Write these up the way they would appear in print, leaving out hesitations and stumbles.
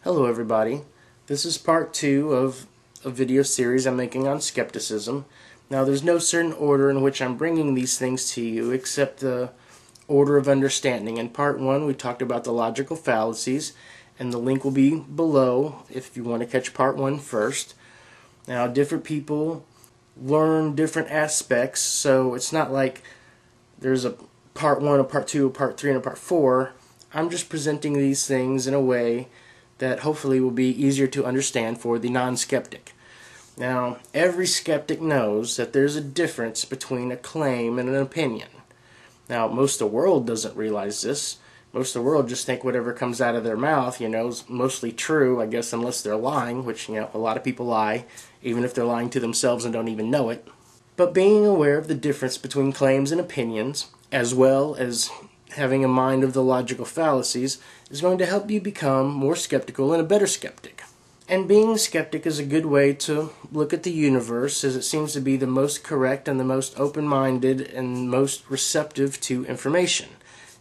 Hello everybody. This is part 2 of a video series I'm making on skepticism. Now there's no certain order in which I'm bringing these things to you except the order of understanding. In part 1 we talked about the logical fallacies, and the link will be below if you want to catch part 1 first. Now different people learn different aspects, so it's not like there's a part 1, a part 2, a part 3, and a part 4. I'm just presenting these things in a way that hopefully will be easier to understand for the non-skeptic. Now, every skeptic knows that there's a difference between a claim and an opinion. Now, most of the world doesn't realize this. Most of the world just think whatever comes out of their mouth, is mostly true, I guess, unless they're lying, which, a lot of people lie, even if they're lying to themselves and don't even know it. But being aware of the difference between claims and opinions, as well as having a mind of the logical fallacies, is going to help you become more skeptical and a better skeptic. And being a skeptic is a good way to look at the universe, as it seems to be the most correct and the most open-minded and most receptive to information,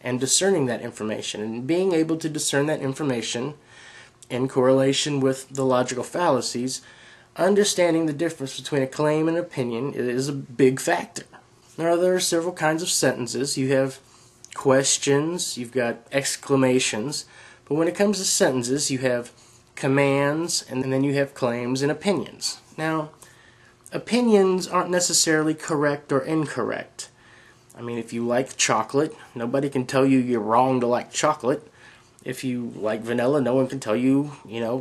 and discerning that information. And being able to discern that information in correlation with the logical fallacies, understanding the difference between a claim and an opinion is a big factor. Now, there are several kinds of sentences. You have questions, you've got exclamations, but when it comes to sentences you have commands, and then you have claims and opinions. Now, opinions aren't necessarily correct or incorrect. I mean, if you like chocolate, nobody can tell you you're wrong to like chocolate. If you like vanilla, no one can tell you,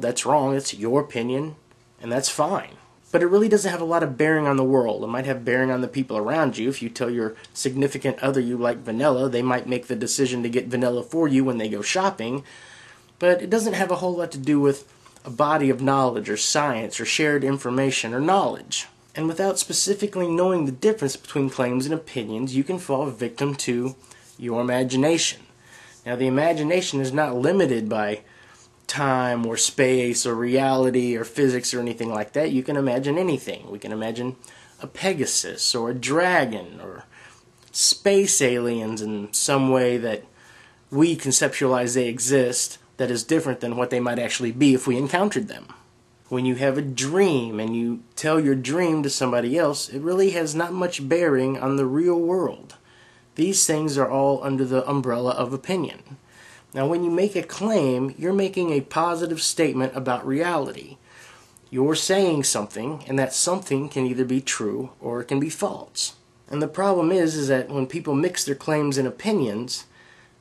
that's wrong. It's your opinion, and that's fine. But it really doesn't have a lot of bearing on the world. It might have bearing on the people around you. If you tell your significant other you like vanilla, they might make the decision to get vanilla for you when they go shopping. But it doesn't have a whole lot to do with a body of knowledge or science or shared information or knowledge. And without specifically knowing the difference between claims and opinions, you can fall victim to your imagination. Now, the imagination is not limited by time or space or reality or physics or anything like that. You can imagine anything. We can imagine a Pegasus or a dragon or space aliens in some way that we conceptualize they exist that is different than what they might actually be if we encountered them. When you have a dream and you tell your dream to somebody else, it really has not much bearing on the real world. These things are all under the umbrella of opinion. Now, when you make a claim, you're making a positive statement about reality. You're saying something, and that something can either be true or it can be false. And the problem is that when people mix their claims and opinions,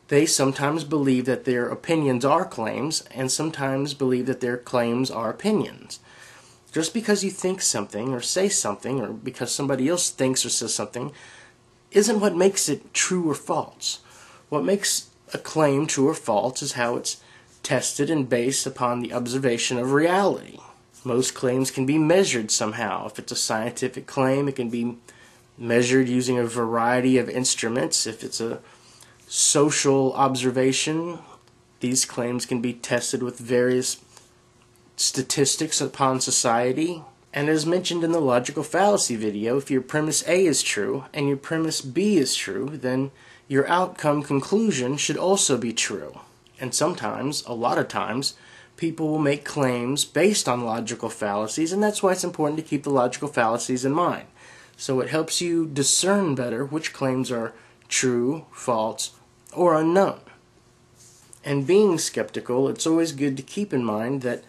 they sometimes believe that their opinions are claims, and sometimes believe that their claims are opinions. Just because you think something or say something, or because somebody else thinks or says something, isn't what makes it true or false. What makes a claim true or false is how it's tested and based upon the observation of reality. Most claims can be measured somehow. If it's a scientific claim, it can be measured using a variety of instruments. If it's a social observation, these claims can be tested with various statistics upon society. And as mentioned in the logical fallacy video, if your premise A is true and your premise B is true, then your outcome conclusion should also be true. And sometimes, a lot of times, people will make claims based on logical fallacies, and that's why it's important to keep the logical fallacies in mind. So it helps you discern better which claims are true, false, or unknown. And being skeptical, it's always good to keep in mind that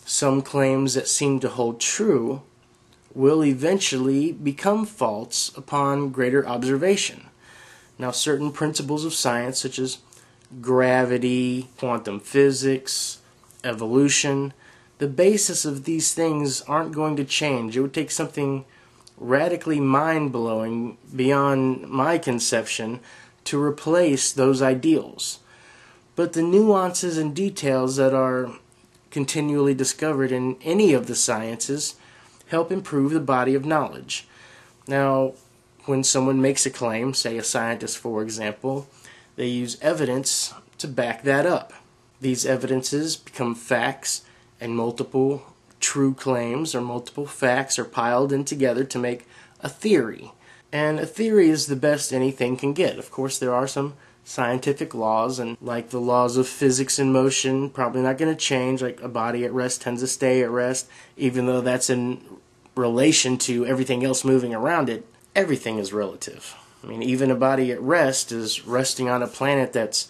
some claims that seem to hold true will eventually become false upon greater observation. Now, certain principles of science, such as gravity, quantum physics, evolution, the basis of these things aren't going to change. It would take something radically mind-blowing beyond my conception to replace those ideals. But the nuances and details that are continually discovered in any of the sciences help improve the body of knowledge. Now, when someone makes a claim, say a scientist for example, they use evidence to back that up. These evidences become facts, and multiple true claims or multiple facts are piled in together to make a theory. And a theory is the best anything can get. Of course, there are some scientific laws, and like the laws of physics and motion, probably not going to change. Like a body at rest tends to stay at rest, even though that's in relation to everything else moving around it. Everything is relative. I mean, even a body at rest is resting on a planet that's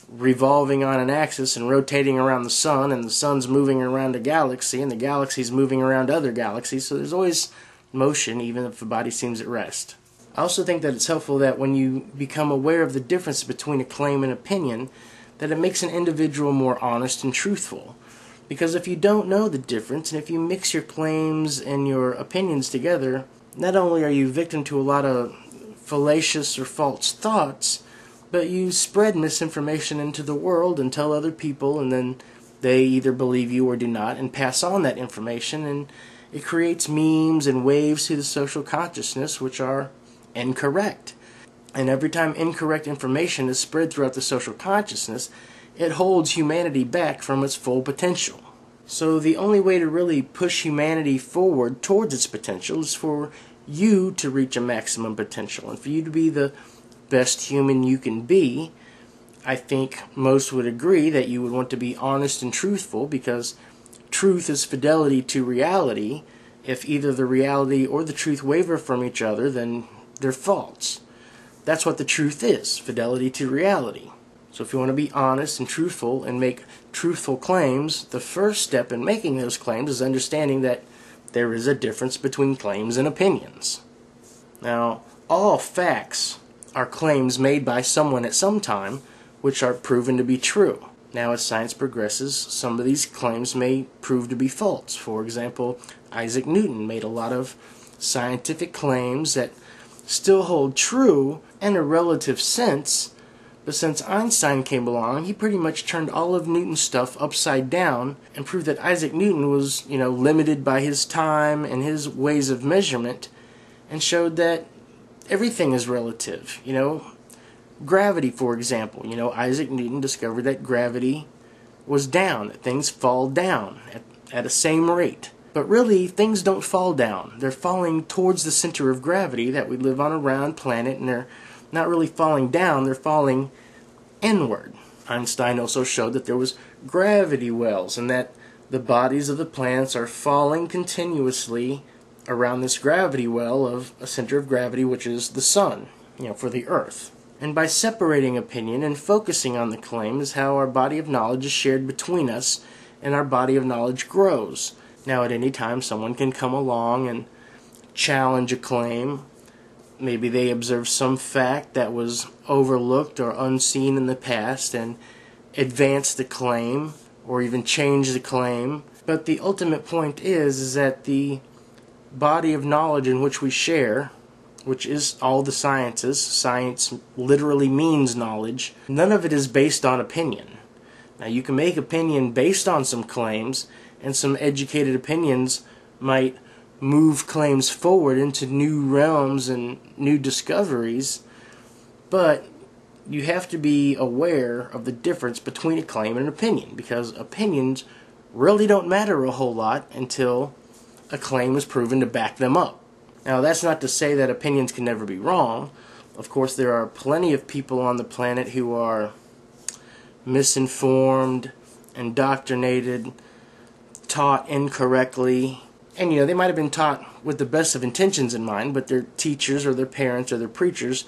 revolving on an axis and rotating around the sun, and the sun's moving around a galaxy, and the galaxy's moving around other galaxies, so there's always motion even if the body seems at rest. I also think that it's helpful that when you become aware of the difference between a claim and opinion, that it makes an individual more honest and truthful. Because if you don't know the difference, and if you mix your claims and your opinions together, not only are you victim to a lot of fallacious or false thoughts, but you spread misinformation into the world and tell other people, and then they either believe you or do not, and pass on that information, and it creates memes and waves to the social consciousness which are incorrect. And every time incorrect information is spread throughout the social consciousness, it holds humanity back from its full potential. So the only way to really push humanity forward towards its potential is for you to reach a maximum potential, and for you to be the best human you can be. I think most would agree that you would want to be honest and truthful, because truth is fidelity to reality. If either the reality or the truth waver from each other, then they're false. That's what the truth is, fidelity to reality. So if you want to be honest and truthful and make truthful claims, the first step in making those claims is understanding that there is a difference between claims and opinions. Now, all facts are claims made by someone at some time which are proven to be true. Now, as science progresses, some of these claims may prove to be false. For example, Isaac Newton made a lot of scientific claims that still hold true in a relative sense, but since Einstein came along, he pretty much turned all of Newton's stuff upside down and proved that Isaac Newton was, limited by his time and his ways of measurement, and showed that everything is relative. Gravity, for example. Isaac Newton discovered that gravity was down, that things fall down at a same rate. But really, things don't fall down. They're falling towards the center of gravity, that we live on a round planet, and they're not really falling down, they're falling inward. Einstein also showed that there was gravity wells, and that the bodies of the planets are falling continuously around this gravity well of a center of gravity, which is the sun, for the Earth. And by separating opinion and focusing on the claim is how our body of knowledge is shared between us, and our body of knowledge grows. Now, at any time, someone can come along and challenge a claim. Maybe they observe some fact that was overlooked or unseen in the past and advance the claim, or even change the claim. But the ultimate point is that the body of knowledge in which we share, which is all the sciences, science literally means knowledge, none of it is based on opinion. Now, you can make opinion based on some claims, and some educated opinions might move claims forward into new realms and new discoveries, but you have to be aware of the difference between a claim and an opinion, because opinions really don't matter a whole lot until a claim is proven to back them up. Now, that's not to say that opinions can never be wrong. Of course, there are plenty of people on the planet who are misinformed, indoctrinated, taught incorrectly, and they might have been taught with the best of intentions in mind, but their teachers or their parents or their preachers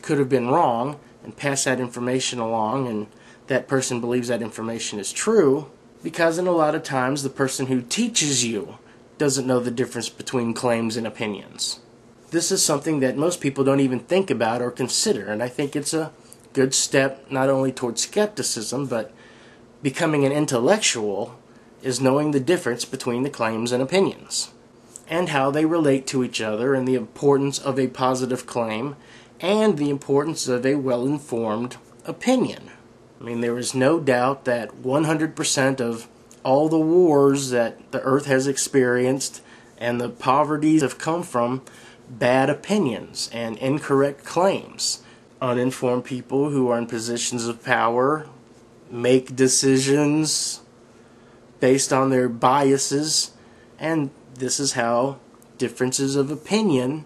could have been wrong and passed that information along, and that person believes that information is true, because in a lot of times the person who teaches you doesn't know the difference between claims and opinions. This is something that most people don't even think about or consider, and I think it's a good step not only towards skepticism, but becoming an intellectual is knowing the difference between the claims and opinions, and how they relate to each other, and the importance of a positive claim, and the importance of a well-informed opinion. I mean, there is no doubt that 100% of all the wars that the earth has experienced and the poverties have come from bad opinions and incorrect claims. Uninformed people who are in positions of power make decisions based on their biases, and this is how differences of opinion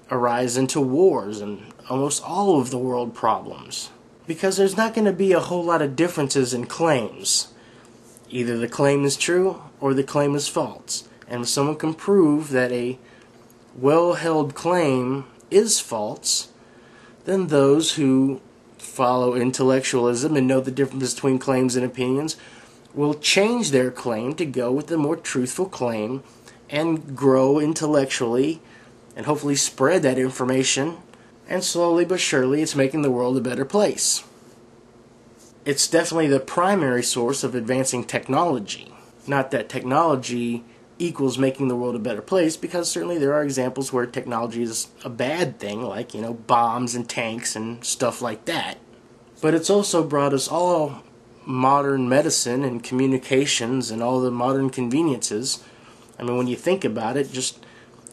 arise into wars and almost all of the world problems. because there's not going to be a whole lot of differences in claims. Either the claim is true or the claim is false. And if someone can prove that a well-held claim is false, then those who follow intellectualism and know the difference between claims and opinions will change their claim to go with the more truthful claim and grow intellectually and hopefully spread that information, and slowly but surely it's making the world a better place. It's definitely the primary source of advancing technology. Not that technology equals making the world a better place, because certainly there are examples where technology is a bad thing, like, bombs and tanks and stuff like that. But it's also brought us all modern medicine and communications and all the modern conveniences. I mean, when you think about it, just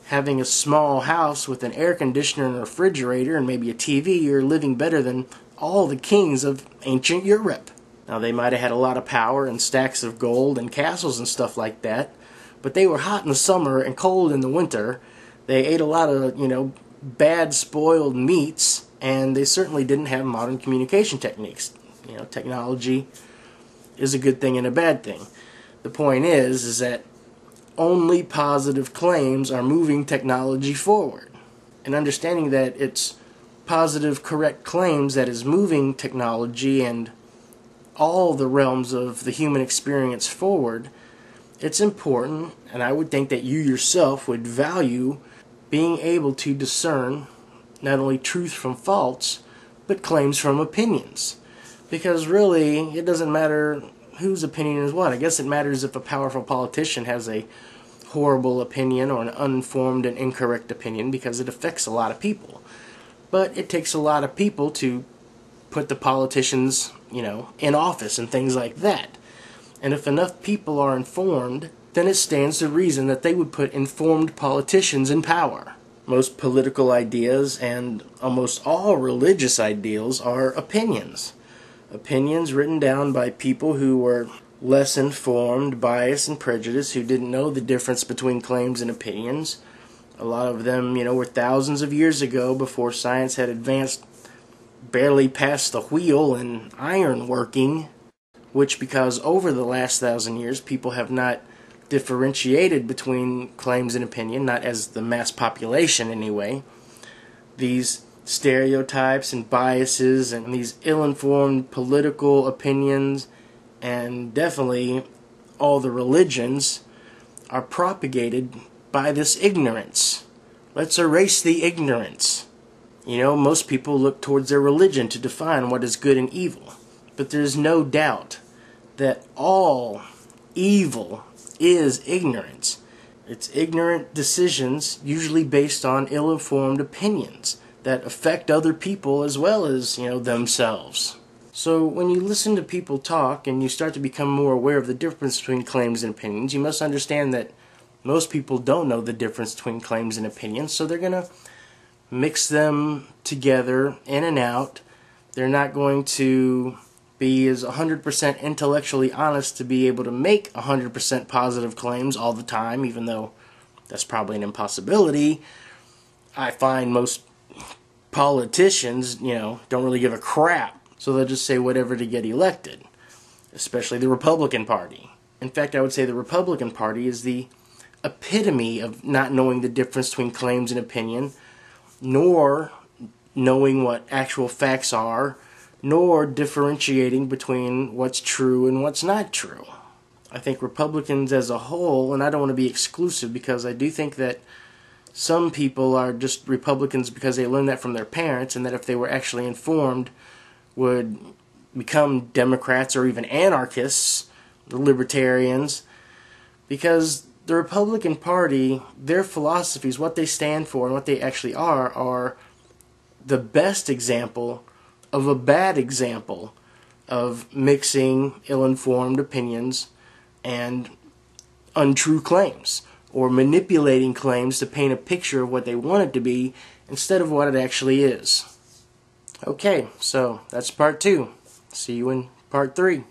having a small house with an air conditioner and a refrigerator and maybe a TV, you're living better than all the kings of ancient Europe. Now, they might have had a lot of power and stacks of gold and castles and stuff like that, but they were hot in the summer and cold in the winter. They ate a lot of, bad spoiled meats, and they certainly didn't have modern communication techniques. Technology is a good thing and a bad thing. The point is that only positive claims are moving technology forward. And understanding that it's positive, correct claims that is moving technology and all the realms of the human experience forward, it's important, and I would think that you yourself would value being able to discern not only truth from false, but claims from opinions. Because really, it doesn't matter whose opinion is what. I guess it matters if a powerful politician has a horrible opinion or an uninformed and incorrect opinion, because it affects a lot of people. But it takes a lot of people to put the politicians, in office and things like that. And if enough people are informed, then it stands to reason that they would put informed politicians in power. Most political ideas and almost all religious ideals are opinions. Opinions written down by people who were less informed, biased, and prejudiced, who didn't know the difference between claims and opinions. A lot of them, were thousands of years ago, before science had advanced barely past the wheel and iron working, which, because over the last 1,000 years people have not differentiated between claims and opinion, not as the mass population anyway. These stereotypes and biases and these ill-informed political opinions, and definitely all the religions, are propagated by this ignorance. Let's erase the ignorance. Most people look towards their religion to define what is good and evil. But there's no doubt that all evil is ignorance. It's ignorant decisions, usually based on ill-informed opinions that affect other people as well as, themselves. So when you listen to people talk and you start to become more aware of the difference between claims and opinions, you must understand that most people don't know the difference between claims and opinions, so they're going to mix them together in and out. They're not going to be as 100% intellectually honest to be able to make 100% positive claims all the time, even though that's probably an impossibility. I find most politicians, don't really give a crap, so they'll just say whatever to get elected, especially the Republican Party. In fact, I would say the Republican Party is the epitome of not knowing the difference between claims and opinion, nor knowing what actual facts are, nor differentiating between what's true and what's not true. I think Republicans as a whole, and I don't want to be exclusive, because I do think that some people are just Republicans because they learned that from their parents, and that if they were actually informed would become Democrats or even anarchists, libertarians, because the Republican Party, their philosophies, what they stand for and what they actually are the best example of a bad example of mixing ill-informed opinions and untrue claims, or manipulating claims to paint a picture of what they want it to be instead of what it actually is. Okay, so that's part 2. See you in part 3.